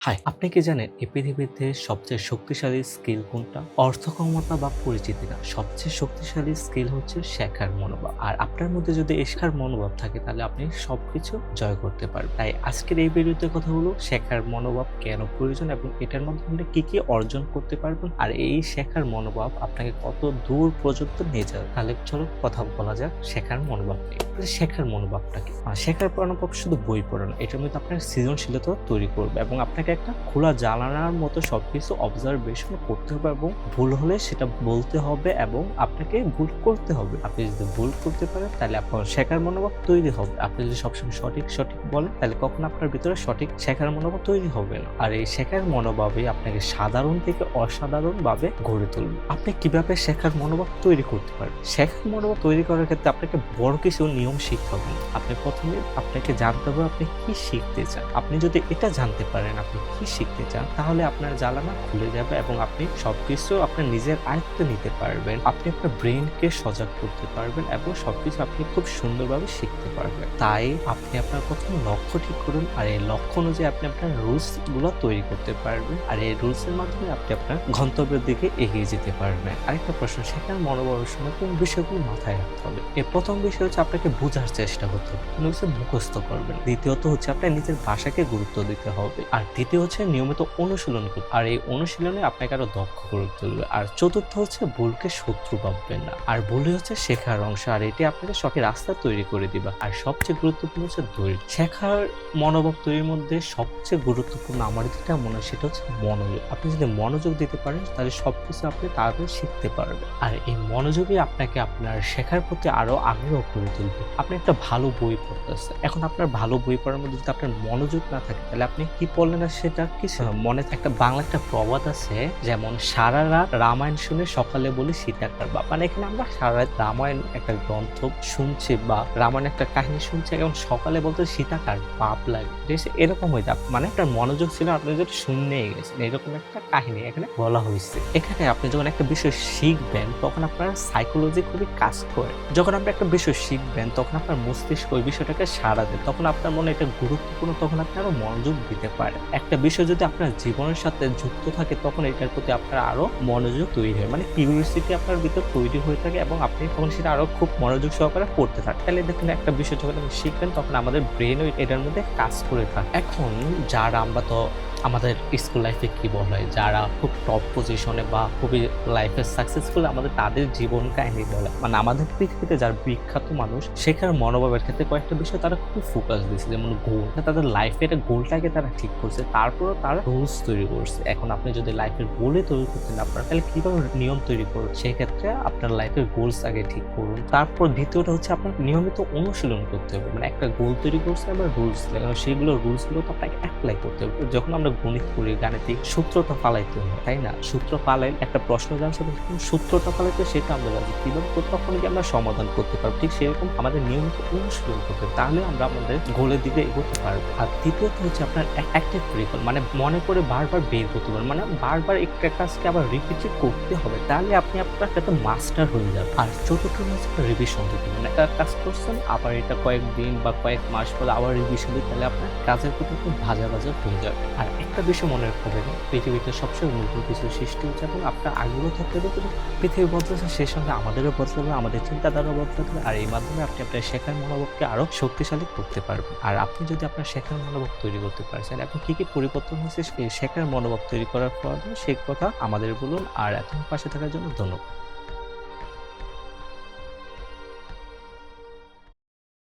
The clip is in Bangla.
হাই, আপনি কি জানেন এই পৃথিবীতে সবচেয়ে শক্তিশালী স্কিল কোনটা? অর্থক্ষমতা বা পরিচিতি না। সবচেয়ে শক্তিশালী স্কিল হচ্ছে শেখার মনোভাব। আর আপনার মধ্যে যদি এই শেখার মনোভাব থাকে তাহলে আপনি সবকিছু জয় করতে পারবেন। তাই আজকের এই ভিডিওতে কথা হলো শেখার মনোভাব কেন প্রয়োজন এবং এটার মাধ্যমে কি অর্জন করতে পারবেন আর এই শেখার মনোভাব আপনাকে কত দূর পর্যন্ত নিয়ে যাবে। তাহলে চলো কথা বলা যাক শেখার মনোভাব নিয়ে। শেখার মনোভাবটা কি? শেখার মনোভাব শুধু বই পড়া না, এটার মধ্যে আপনার সৃজনশীলতা তৈরি করবে এবং আপনাকে একটা খোলা জানালার মতো সবকিছু অবজারভেশন করতে হবে এবং ভুল হলে সেটা বলতে হবে এবং আপনাকে ভুল করতে হবে। আপনি যদি ভুল করতে পারেন তাহলে আপনার শেখার মনোভাব তৈরি হবে। আপনি যদি সবসময় সঠিক বলেন তাহলে কখনো আপনার ভিতরে সঠিক শেখার মনোভাব তৈরি হবে না। আর এই শেখার মনোভাবই আপনাকে সাধারণ থেকে অসাধারণ ভাবে গড়ে তুলবে। আপনি কিভাবে শেখার মনোভাব তৈরি করতে পারবেন? শেখার মনোভাব তৈরি করার ক্ষেত্রে আপনাকে বড় কিছু নিয়ম শিখতে হবে না। আপনি প্রথমে আপনাকে জানতে হবে আপনি কি শিখতে চান। আপনি যদি এটা জানতে পারেন আপনি কি শিখতে চান তাহলে আপনার জানালা খুলে যাবে এবং আপনি সবকিছু আপনার নিজের আয়ত্তে নিতে পারবেন। আপনি আপনার ব্রেনকে সজাগ করতে পারবেন এবং সবকিছু আপনি খুব সুন্দরভাবে শিখতে পারবেন। তাই আপনি আপনার প্রথম লক্ষ্য ঠিক করুন আর এই লক্ষ্য অনুযায়ী আপনি আপনার রুলস গুলো তৈরি করতে পারবেন আর এই রুলস এর মাধ্যমে আপনি আপনার গন্তব্যের দিকে এগিয়ে যেতে পারবেন। আরেকটা প্রশ্ন, শেখার মনোভাবের সময় কোন বিষয়গুলো মাথায় রাখতে হবে? এর প্রথম বিষয় হচ্ছে আপনাকে বোঝার চেষ্টা করতে হবে, মুখস্থ করবেন। দ্বিতীয়ত হচ্ছে আপনার নিজের ভাষাকে গুরুত্ব দিতে হবে আর তৃতীয় হচ্ছে নিয়মিত অনুশীলন করতে, আর এই অনুশীলনে আপনাকে আরো দক্ষ করে তুলবে। আর চতুর্থ হচ্ছে ভুলকে শত্রু ভাববেন না, আর ভুলই হচ্ছে শেখার অংশ আর এটি আপনাকে সঠিক রাস্তা তৈরি করে দিবে। আর সবচেয়ে গুরুত্বপূর্ণ হচ্ছে ধৈর্য। শেখার মনোভাব তৈরির মধ্যে সবচেয়ে গুরুত্বপূর্ণ আমার যেটা মনে হয় সেটা হচ্ছে মনোযোগ। আপনি যদি মনোযোগ দিতে পারেন তাহলে সবকিছু আপনি তাড়াতাড়ি শিখতে পারবেন আর এই মনোযোগই আপনাকে আপনার শেখার প্রতি আরো আগ্রহ করে তুলবে। আপনি একটা ভালো বই পড়তেছেন, এখন আপনার ভালো বই পড়ার মধ্যে যদি আপনার মনোযোগ না থাকে তাহলে আপনি কি পড়লেন না সেটা কিছু মনে একটা বাংলা একটা প্রবাদ আছে, যেমন সারা রাত রামায়ণ শুনে সকালে বলি সীতাকার বাপ। মানে এখানে আমরা সারা রাত রামায়ণ একটা গ্রন্থ শুনছি বা রামায়ণ একটা কাহিনী শুনছি এবং সকালে বলতে সীতাকার বাপ লাগে, ঠিক আছে? এরকম হয়ে যাবে, মানে একটা মনোযোগ ছিল আপনি যদি শুনেই গেছেন, এরকম একটা কাহিনী এখানে বলা হয়েছে। এখানে আপনি যখন একটা বিষয় শিখবেন তখন আপনার সাইকোলজি খুবই কাজ করে। যখন আপনি একটা বিষয় শিখবেন তখন আপনার মস্তিষ্ক ওই বিষয়টাকে সাড়া দেয়, তখন আপনার মনে এটা গুরুত্বপূর্ণ, তখন আপনি আরো মনোযোগ দিতে পারেন। একটা বিষয় যদি আপনার জীবনের সাথে যুক্ত থাকে তখন এটার প্রতি আপনার আরো মনোযোগ তৈরি হয়, মানে কিউরিওসিটি আপনার ভিতর তৈরি হয়ে থাকে এবং আপনি তখন সেটা আরো খুব মনোযোগ সহকারে পড়তে থাকেন। তাহলে দেখুন একটা বিষয় যখন আপনি শিখবেন তখন আমাদের ব্রেনও এটার মধ্যে কাজ করে থাকে। এখন যারা আমরা তো আমাদের স্কুল লাইফে কি বলা হয়, যারা খুব টপ পজিশনে বা খুবই লাইফে সাকসেসফুল আমাদের তাদের জীবন কাহিনী বলে, মানে আমাদের পৃথিবীতে যারা বিখ্যাত মানুষ শেখার মনোভাবের ক্ষেত্রে কয়েকটা বিষয় তারা খুব ফোকাস দিয়েছে, যেমন গোল। তাদের লাইফের গোলটাকে তারা ঠিক করছে, তারপরও তারা রুলস তৈরি করছে। এখন আপনি যদি লাইফের গোলে তৈরি করতে না পারেন তাহলে কিভাবে নিয়ম তৈরি করুন? সেক্ষেত্রে আপনার লাইফের গোলস আগে ঠিক করুন। তারপর দ্বিতীয়টা হচ্ছে আপনার নিয়মিত অনুশীলন করতে হবে, মানে একটা গোল তৈরি করছে আবার রুলস, সেগুলো রুলস গুলো তো আপনাকে অ্যাপ্লাই করতে হবে। যখন আমরা গণিত করি, গাণিতিক সূত্রটা পালাইতে হয়, তাই না? সূত্র পালাই একটা প্রশ্ন জানছে সূত্রটা পালাইতে সেটা আমরা জানি কিভাবে তখন কি আমরা সমাধান করতে পারবো। ঠিক সেরকম আমাদের নিয়মিত অনুশীলন করতে হবে, তাহলে আমরা আমাদের গোলের দিকে এগোতে পারবো। আর তৃতীয়ত হচ্ছে আপনার অ্যাক্টিভ রিকল, মানে মনে করে বারবার বের করতে পারবেন, মানে বারবার একটা কাজকে আবার রিপিট করতে হবে, তাহলে আপনি আপনার একটা মাস্টার হয়ে যাবেন। আর চতুর্থ হচ্ছে রিভিশন দিতে, মানে একটা কাজ করছেন আবার এটা কয়েকদিন বা কয়েক মাস পরে আবার রিভিশন দিতে, তাহলে আপনার কাজের প্রতি খুব ভাজা হয়ে যাবে। আর একটা বিষয় মনে রাখতে হবে, পৃথিবীতে সবসময় নতুন কিছু সৃষ্টি হচ্ছে এবং আপনার আগ্রহ থাকতে হবে কিন্তু পৃথিবী বদলেছে, সেই সঙ্গে আমাদেরও বদলাবে, আমাদের চিন্তাধারা বদলাতে হবে। আর এই মাধ্যমে আপনি আপনার শেখার মনোভাবকে আরো শক্তিশালী করতে পারবেন। আর আপনি যদি আপনার শেখার মনোভাব তৈরি করতে পারছেন, এখন কি পরিবর্তন হয়েছে শেখার মনোভাব তৈরি করার পর সেই কথা আমাদের বলুন। আর এখন পাশে থাকার জন্য ধন্যবাদ।